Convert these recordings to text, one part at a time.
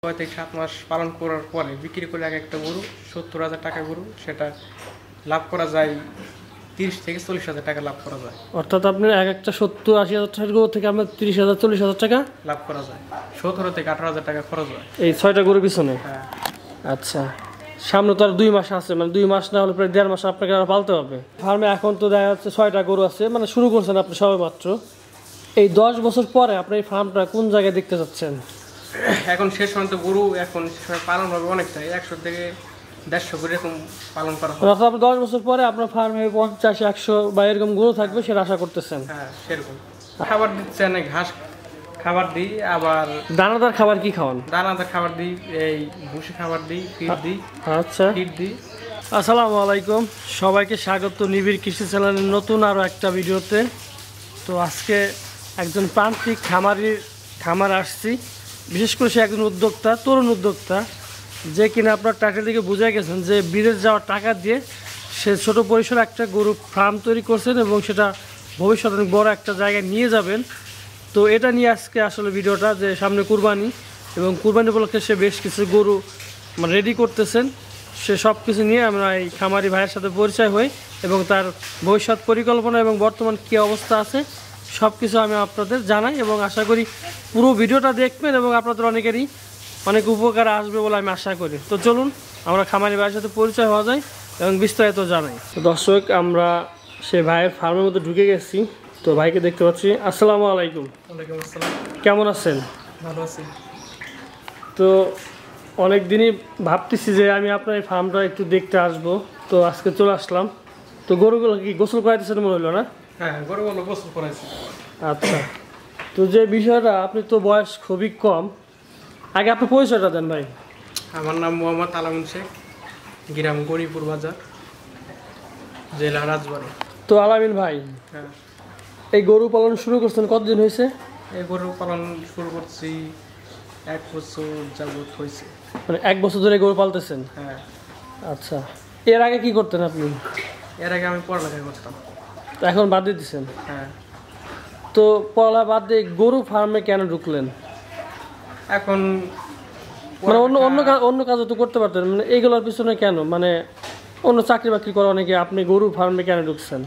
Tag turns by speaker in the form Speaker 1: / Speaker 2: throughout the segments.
Speaker 1: 6 থেকে 7 মাস পালন করার পরে বিক্রি করলে একটা গরু 70,000 টাকা গরু সেটা লাভ করা যায় 30 থেকে 40,000 টাকা লাভ করা যায়।
Speaker 2: অর্থাৎ আপনি একটা 70-80,000 টাকার গরু থেকে আপনার 30,000-40,000 টাকা
Speaker 1: লাভ করা যায়। 17 থেকে 18,000 টাকা খরচ হয়
Speaker 2: এই 6টা গরুর পিছনে।
Speaker 1: হ্যাঁ।
Speaker 2: আচ্ছা, সামনে তো আর 2 মাস আছে, মানে 2 মাস না হলে প্রায় 1.5 মাস আপনাকে আর পালতে হবে। ফার্মে এখন তো দেখা যাচ্ছে 6টা গরু আছে, মানে শুরু করছেন আপনি সবে মাত্র। এই 10 বছর পরে আপনি এই ফার্মটা কোন জায়গায় দেখতে চাচ্ছেন?
Speaker 1: এখন শেষ পর্যন্ত গরু এখন পালন হবে অনেকটাই, 100 থেকে 150 করে এরকম পালন করা হবে।
Speaker 2: অর্থাৎ আপনি 10 বছর পরে আপনার ফার্মে 50-100 বা এরকম গরু থাকবে সেটা আশা করতেছেন?
Speaker 1: হ্যাঁ, সেরকম। খাবার দিচ্ছে না, ঘাস খাবার দিই, আবার
Speaker 2: দানাদার খাবার কি খাওয়ান?
Speaker 1: দানাদার খাবার দিই, এই ভুসি খাবার দিই, ফিড দিই।
Speaker 2: আচ্ছা,
Speaker 1: ফিড দিই।
Speaker 2: আসসালামু আলাইকুম, সবাইকে স্বাগত নিবিড় কৃষি চ্যানেলের নতুন আরও একটা ভিডিওতে। তো আজকে একজন প্রান্তিক খামার আসছি, বিশেষ করে সে একজন উদ্যোক্তা, তরুণ উদ্যোক্তা, যে কিনা আপনার টাইটেল থেকে বুঝে গেছেন যে বিদেশ যাওয়ার টাকা দিয়ে সে ছোট পরিসরে একটা গরু ফার্ম তৈরি করছেন এবং সেটা ভবিষ্যতে অনেক বড় একটা জায়গায় নিয়ে যাবেন। তো এটা নিয়ে আজকে আসলে ভিডিওটা, যে সামনে কুরবানি এবং কুরবানি উপলক্ষে সে বেশ কিছু গরু মানে রেডি করতেছেন। সে সব কিছু নিয়ে আমরা এই খামারি ভাইয়ের সাথে পরিচয় হই এবং তার ভবিষ্যৎ পরিকল্পনা এবং বর্তমান কী অবস্থা আছে সব কিছু আমি আপনাদের জানাই এবং আশা করি পুরো ভিডিওটা দেখবেন এবং আপনাদের অনেকেরই অনেক উপকার আসবে বলে আমি আশা করি। তো চলুন আমরা খামারি ভাইয়ের সাথে পরিচয় হওয়া যায় এবং বিস্তারিত জানাই। তো দর্শক, আমরা সে ভাইয়ের ফার্মের মধ্যে ঢুকে গেছি। তো ভাইকে দেখতে পাচ্ছি। আসসালামু আলাইকুম।
Speaker 1: ওয়ালাইকুম আসসালাম।
Speaker 2: কেমন আছেন?
Speaker 1: ভালো আছি।
Speaker 2: তো অনেক দিনই ভাবতেছি যে আমি আপনার এই ফার্মটা একটু দেখতে আসবো, তো আজকে চলে আসলাম। তো গরুগুলো কি গোসল করাইতেছেন মনে হলো না?
Speaker 1: হ্যাঁ, গরুগুলো গোসল করাইছি।
Speaker 2: আচ্ছা, তো যে বিষয়টা, আপনি তো বয়স খুবই কম, আগে আপনার পরিচয়টা দেন ভাই।
Speaker 1: আমার নাম মোহাম্মদ আলামিন শেখ, গ্রাম গরিপুর বাজার, জেলা রাজবাড়ী।
Speaker 2: তো আলামিন ভাই,
Speaker 1: হ্যাঁ,
Speaker 2: এই গরু পালন শুরু করছেন কতদিন হয়েছে?
Speaker 1: এই গরু পালন শুরু করছি 1 বছর যাবত হয়েছে।
Speaker 2: মানে 1 বছর ধরে গরু পালতেছেন?
Speaker 1: হ্যাঁ।
Speaker 2: আচ্ছা, এর আগে কি করতেন আপনি?
Speaker 1: এর আগে আমি পড়ালেখা করতাম।
Speaker 2: তো এখন বাদ দিয়ে দিচ্ছেন?
Speaker 1: হ্যাঁ।
Speaker 2: তো পড়ালেখা বাদ দিয়ে গরু ফার্মে কেন ঢুকলেন?
Speaker 1: এখন
Speaker 2: মানে অন্য কাজও তো করতে পারতেন, মানে এইগুলোর পিছনে কেন, মানে অন্য চাকরি বাকরি করা অনেকে, আপনি গরু ফার্মে কেন ঢুকছেন?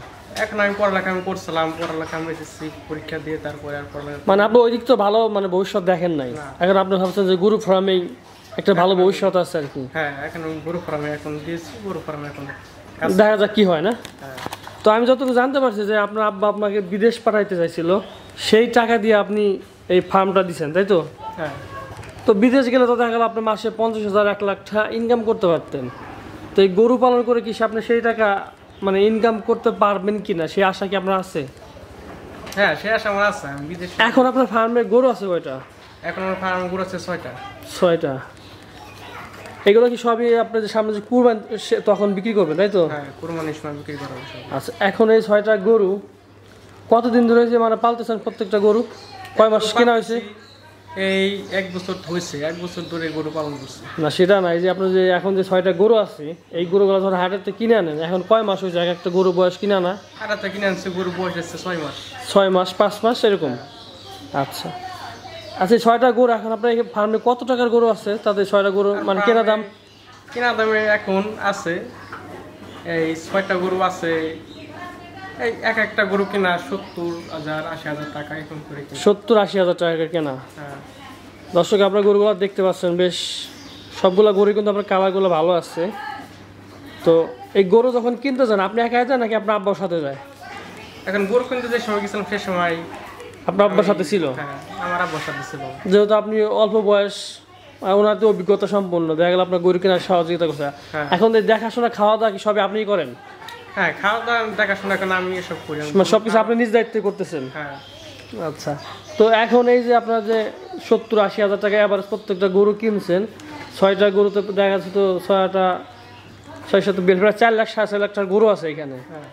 Speaker 1: এখন আমি পড়ালেখা করছিলাম, পড়ালেখা আমি এসেছি পরীক্ষা দিয়ে, তারপরে আর পড়ালেখা
Speaker 2: মানে আপনি ওই দিক তো ভালো মানে ভবিষ্যৎ দেখেন নাই, এখন আপনি ভাবছেন যে গরু ফার্মেই একটা ভালো ভবিষ্যৎ আছে আর কি।
Speaker 1: হ্যাঁ, এখন আমি গরু ফার্মে এখন দিয়েছি, গরু ফার্মে এখন
Speaker 2: দেখা যাক কি হয় না।
Speaker 1: হ্যাঁ।
Speaker 2: তো আমি যতটুকু জানতে পারছি যে আপনার আব্বা আপনাকে বিদেশ পাঠাইতে চাইছিল, সেই টাকা দিয়ে আপনি এই ফার্মটা দিচ্ছেন, তাই তো?
Speaker 1: হ্যাঁ।
Speaker 2: তো বিদেশ গেলে তো দেখা গেল আপনি মাসে 50,000-1 লাখ টাকা ইনকাম করতে পারতেন। তো এই গরু পালন করে কি আপনি সেই টাকা মানে ইনকাম করতে পারবেন কিনা সেই আশা কি আপনার আছে?
Speaker 1: হ্যাঁ, সে আশা আমার আছে। আমি বিদেশ
Speaker 2: এখন আপনার ফার্মে গরু আছে কয়টা?
Speaker 1: এখন আমার ফার্মে গরু আছে 6টা।
Speaker 2: 6টা। এগুলো কি সবই আপনি যে সামনে যে কুরবানি তখন বিক্রি করবেন, তাই তো?
Speaker 1: হ্যাঁ, কুরবানির সময় বিক্রি করা হবে।
Speaker 2: আচ্ছা, এখন এই 6টা গরু কতদিন ধরে যে মানে পালতেছেন প্রত্যেকটা গরু? কয় মাস কেনা হয়েছে?
Speaker 1: এই 1 বছর হয়েছে, 1 বছর ধরে গরু পালন করছে।
Speaker 2: না, সেটা নাই, যে আপনার যে এখন যে 6টা গরু আছে এই গরুগুলো ধর হাটেতে কিনে আনেন, এখন কয় মাস হয়েছে একটা গরু বয়স কিনা না?
Speaker 1: হাটাতে কিনে আনছে, গরু বয়স হচ্ছে 6 মাস।
Speaker 2: 6 মাস 5 মাস এরকম? আচ্ছা আচ্ছা, 6টা গরু এখন আপনার ফার্মে কত টাকার গরু আছে? তাদের 6টা গরু মানে কেনা
Speaker 1: দামে এখন আছে, এই 6টা গরু আছে, এই একটা গরু কিনা 70,000 80,000 টাকা এখন করে।
Speaker 2: 70-80,000 টাকা কেনা।
Speaker 1: হ্যাঁ।
Speaker 2: দর্শক, আপনার গরুগুলো দেখতে পাচ্ছেন, বেশ সবগুলো গরু কিন্তু আপনার কালারগুলো ভালো আছে। তো এই গরু যখন কিনতে যান আপনি একাই যান নাকি আপনার আব্বার সাথে যায়?
Speaker 1: এখন গরু কিনতে যে সময় গেছিলাম সে সময়
Speaker 2: আপনার আব্বার সাথে ছিল?
Speaker 1: হ্যাঁ, আমার আব্বার সাথে ছিল।
Speaker 2: যেহেতু আপনি অল্প বয়স, ওনার তো অভিজ্ঞতা সম্পন্ন, দেখা গেল আপনার গরু কেনার সহযোগিতা করছে। এখন দেখাশোনা খাওয়া দাওয়া কি সবই আপনিই করেন?
Speaker 1: হ্যাঁ, খাওয়া দাওয়া দেখাশোনা এখন আমি এসব করি।
Speaker 2: সবকিছু আপনি নিজ দায়িত্বে করতেছেন?
Speaker 1: হ্যাঁ।
Speaker 2: আচ্ছা, তো এখন এই যে আপনার যে 70-80,000 টাকা এভারেজ প্রত্যেকটা গরু কিনছেন, 6টা গরুতে দেখা যাচ্ছে তো 6টা প্রায় 4 লাখ 4.5 লাখ টাকার গরু আছে এখানে।
Speaker 1: হ্যাঁ।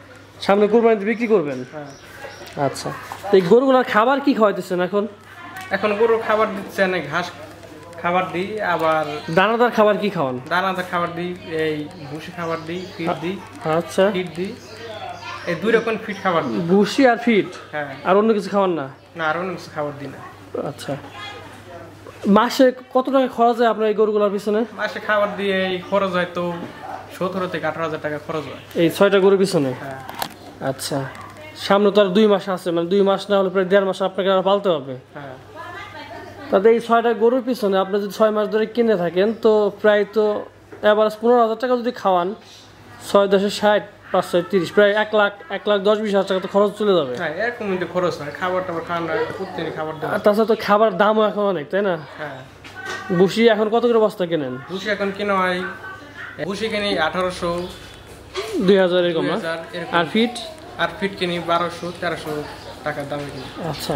Speaker 2: সামনে কুরবানিতে বিক্রি করবেন?
Speaker 1: হ্যাঁ।
Speaker 2: আচ্ছা, তো এই গরুগুলোর খাবার কি খাওয়াইতেছেন এখন?
Speaker 1: এখন গরু খাবার দিচ্ছে না, ঘাস খাবার দিই, আবার
Speaker 2: দানাদার খাবার কি খাওয়ান?
Speaker 1: দানাদার খাবার দিই, এই ভুসি খাবার দিই, ফিড দিই।
Speaker 2: আচ্ছা,
Speaker 1: ফিড দিই, এই 2 রকম ফিড খাবার দিই।
Speaker 2: ভুসি আর ফিড?
Speaker 1: হ্যাঁ।
Speaker 2: আর অন্য কিছু খাওয়ান না?
Speaker 1: না, আর অন্য কিছু খাবার দিই না।
Speaker 2: আচ্ছা, মাসে কত টাকা খরচ হয় আপনার এই গরুগুলোর পিছনে?
Speaker 1: মাসে খাবার দিয়ে এই খরচ হয় তো 17 থেকে 18,000 টাকা খরচ হয়
Speaker 2: এই 6টা গরুর পিছনে?
Speaker 1: হ্যাঁ।
Speaker 2: আচ্ছা, সামনে তো আর 2 মাস আছে, মানে 2 মাস না হলে প্রায় 1.5 মাস আপনাকে আর পালতে হবে।
Speaker 1: হ্যাঁ।
Speaker 2: তাতে এই 6টা গরুর পিছনে আপনি যদি 6 মাস ধরে কিনে থাকেন তো প্রায় তো এভারেজ 15,000 টাকা যদি খাওয়ান, 6 × 10 = 60, 5 × 6 = 30, প্রায় 1,10,000-20,000 টাকা তো খরচ চলে যাবে।
Speaker 1: হ্যাঁ, এরকম কিন্তু খরচ হয়, খাবার টাবার খাওয়ানো হয়, প্রতিদিন খাবার দেওয়া।
Speaker 2: আর তাছাড়া তো খাবার দামও এখন অনেক, তাই না?
Speaker 1: হ্যাঁ।
Speaker 2: ভুসি এখন কত করে বস্তা কেনেন?
Speaker 1: ভুসি এখন কিনা হয়, ভুসি কিনি 1800,
Speaker 2: 2,000 এরকম না?
Speaker 1: 2000 এরকম।
Speaker 2: আর ফিট?
Speaker 1: আর ফিট কিনি 1200, 1300 টাকার দামে কিনি।
Speaker 2: আচ্ছা,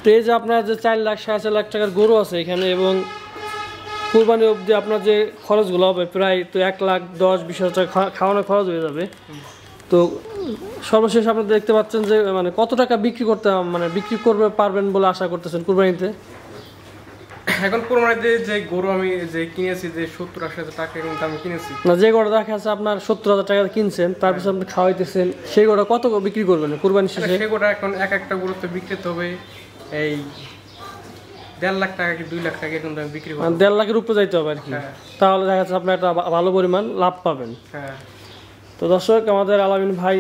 Speaker 2: তো এই যে আপনার যে 4 লাখ 4.5 লাখ টাকার গরু আছে এখানে, এবং কুরবানি অবধি আপনার যে খরচগুলো হবে প্রায় তো 1,10,000-20,000 টাকা খাওয়ানোর খরচ হয়ে যাবে। তো সর্বশেষ আপনারা দেখতে পাচ্ছেন যে মানে কত টাকা বিক্রি করতে, মানে বিক্রি করবে পারবেন বলে আশা করতেছেন কুরবানিতে?
Speaker 1: এখন কুরবানিতে যে গরু আমি যে কিনেছি, যে 70-80 টাকা কিন্তু আমি কিনেছি
Speaker 2: না, যে গরুটা দেখা যাচ্ছে আপনার 70,000 টাকা কিনছেন, তারপর আপনি খাওয়াইতেছেন, সেই গরুটা কত বিক্রি করবেন কুরবানি শেষে?
Speaker 1: সেই গরুটা এখন একটা গরুতে বিক্রি হবে এই 1.5 লাখ টাকা কি 2 লাখ টাকা কিন্তু আমি বিক্রি করব।
Speaker 2: 1.5 লাখের উপরে যাইতে হবে আর কি। তাহলে দেখা যাচ্ছে আপনি একটা ভালো পরিমাণ লাভ পাবেন।
Speaker 1: হ্যাঁ।
Speaker 2: তো দর্শক, আমাদের আলামিন ভাই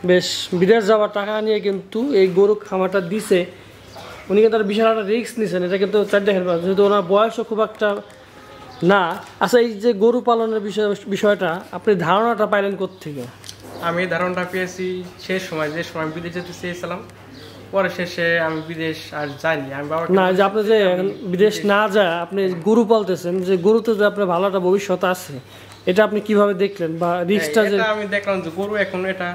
Speaker 2: বেশ বিদেশ যাওয়ার টাকা নিয়ে কিন্তু এই গরু খামারটা দিছে। উনি কিন্তু বিশাল একটা রিস্ক নিছেন, এটা কিন্তু দেখেন, যেহেতু ওনার বয়সও খুব একটা না। আচ্ছা, এই যে গরু পালনের বিষয়টা আপনি ধারণাটা পাইলেন কোত্থেকে?
Speaker 1: আমি ধারণাটা পেয়েছি সেই সময়, যে সময় বিদেশ যেতে চেয়েছিলাম, পরে শেষে আমি বিদেশ আর যাইনি। আমি বাবা
Speaker 2: না, যে আপনি যে বিদেশ না যায় আপনি গরু পালতেছেন, যে গরুতে যে আপনার ভালো একটা ভবিষ্যৎ আছে, এটা আপনি কিভাবে দেখলেন? বা রিস্কটা যে
Speaker 1: আমি দেখলাম যে গরু এখন এটা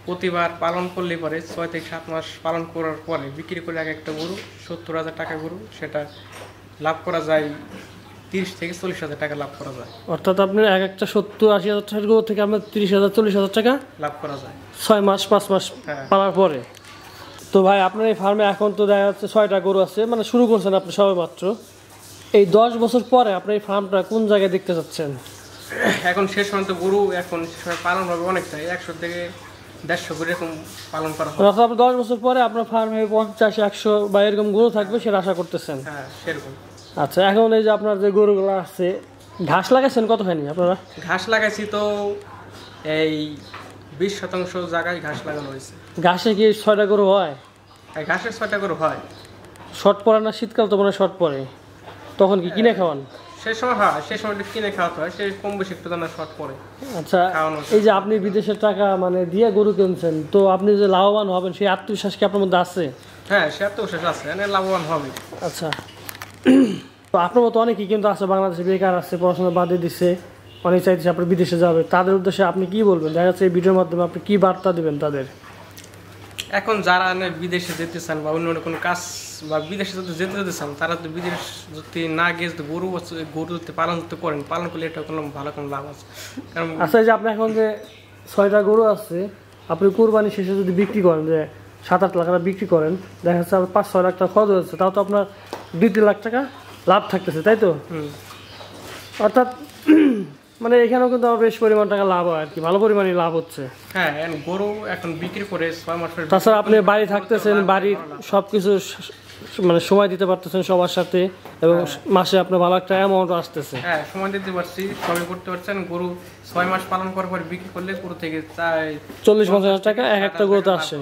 Speaker 1: প্রতিবার পালন করলে পরে 6 থেকে 7 মাস পালন করার পরে বিক্রি করে একটা গরু 70,000 টাকা গরু, সেটা লাভ করা যায় 30 থেকে 40,000 টাকা লাভ করা যায়।
Speaker 2: অর্থাৎ আপনার একটা 70-80,000 টাকার গরু থেকে আপনার 30,000-40,000 টাকা
Speaker 1: লাভ করা যায়
Speaker 2: 6 মাস 5 মাস পালার পরে। তো ভাই, আপনার এই ফার্মে এখন তো দেখা যাচ্ছে 6টা গরু আছে, মানে শুরু করছেন আপনি সবে মাত্র। এই 10 বছর পরে আপনার এই ফার্মটা কোন জায়গায় দেখতে চাচ্ছেন?
Speaker 1: এখন শেষ পর্যন্ত গরু এখন পালন হবে অনেকটাই, 100 থেকে 150 গরু এরকম পালন করা হবে।
Speaker 2: অর্থাৎ আপনি 10 বছর পরে আপনার ফার্মে 50-100 বা এরকম গরু থাকবে সেটা আশা করতেছেন?
Speaker 1: হ্যাঁ, সেরকম।
Speaker 2: আচ্ছা, এখন এই যে আপনার যে গরুগুলো আছে, ঘাস লাগাইছেন কতখানি আপনারা?
Speaker 1: ঘাস লাগাইছি তো এই 20% জায়গায় ঘাস লাগানো হয়েছে।
Speaker 2: ঘাসে কি 6টা গরু হয়?
Speaker 1: ঘাসের 6টা গরু হয়।
Speaker 2: শর্ট পড়ে না? শীতকাল তো মনে হয় শর্ট পড়ে, তখন কি কিনে খাওয়ান?
Speaker 1: সেই সময় হয়, সেই সময় কিনে খাওয়াতে হয়, সে কম বেশি একটু দানা শর্ট পড়ে।
Speaker 2: আচ্ছা, এই যে আপনি বিদেশের টাকা মানে দিয়ে গরু কিনছেন, তো আপনি যে লাভবান হবেন সেই আত্মবিশ্বাস কি আপনার মধ্যে আছে?
Speaker 1: হ্যাঁ, সে আত্মবিশ্বাস আছে, লাভবান হবে।
Speaker 2: আচ্ছা, তো আপনার মতো অনেকেই কিন্তু আছে বাংলাদেশে বেকার আছে, পড়াশোনা বাদে দিচ্ছে, অনেক চাইতেছে আপনি বিদেশে যাবে, তাদের উদ্দেশ্যে আপনি কি বলবেন? দেখা যাচ্ছে এই ভিডিওর মাধ্যমে আপনি কি বার্তা দেবেন তাদের?
Speaker 1: এখন যারা বিদেশে যেতে চান বা অন্য কোনো কাজ বা বিদেশে যদি যেতে চান, তারা তো বিদেশ যদি না গিয়ে যদি গরু যদি পালন করেন, পালন করলে এটা কোনো ভালো কোনো লাভ আছে। কারণ
Speaker 2: আচ্ছা, এই যে আপনি এখন যে 6টা গরু আছে, আপনি কুরবানি শেষে যদি বিক্রি করেন, যে 7-8 লাখ টাকা বিক্রি করেন, দেখা যাচ্ছে 5-6 লাখ টাকা খরচ হচ্ছে, তাও তো আপনার 2-3 লাখ টাকা লাভ থাকতেছে, তাই তো? অর্থাৎ মানে এখানেও কিন্তু আমার বেশ পরিমাণ টাকা লাভ হয় আর কি, ভালো পরিমাণে লাভ হচ্ছে।
Speaker 1: হ্যাঁ, গরু এখন বিক্রি করে 6 মাস।
Speaker 2: তাছাড়া আপনি বাড়ি থাকতেছেন, বাড়ির সব কিছু মানে সময় দিতে পারতেছেন সবার সাথে, এবং মাসে আপনার ভালো একটা অ্যামাউন্ট আসতেছে।
Speaker 1: হ্যাঁ, সময় দিতে পারছি, সবই করতে পারছেন। গরু 6 মাস পালন করার পর বিক্রি করলে গরু থেকে
Speaker 2: 40-50 হাজার টাকা এক একটা গরুতে আসে।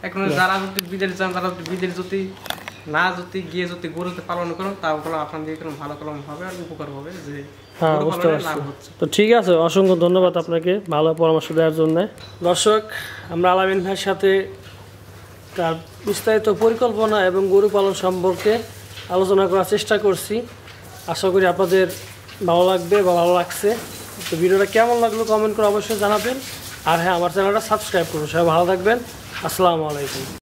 Speaker 1: এখন যারা যদি বিদেশ যান, তারা বিদেশ যদি না গিয়ে যদি গরুতে পালন করেন, তাহলে আপনাদের ভালো কলম হবে আর উপকার হবে। যে
Speaker 2: হ্যাঁ, বুঝতে পারছি। তো ঠিক আছে, অসংখ্য ধন্যবাদ আপনাকে ভালো পরামর্শ দেওয়ার জন্য। দর্শক, আমরা আলামিন ভাইয়ের সাথে তার বিস্তারিত পরিকল্পনা এবং গরু পালন সম্পর্কে আলোচনা করার চেষ্টা করছি। আশা করি আপনাদের ভালো লাগবে বা ভালো লাগছে। তো ভিডিওটা কেমন লাগলো কমেন্ট করে অবশ্যই জানাবেন। আর হ্যাঁ, আমার চ্যানেলটা সাবস্ক্রাইব করুন। সবাই ভালো থাকবেন। আসসালামু আলাইকুম।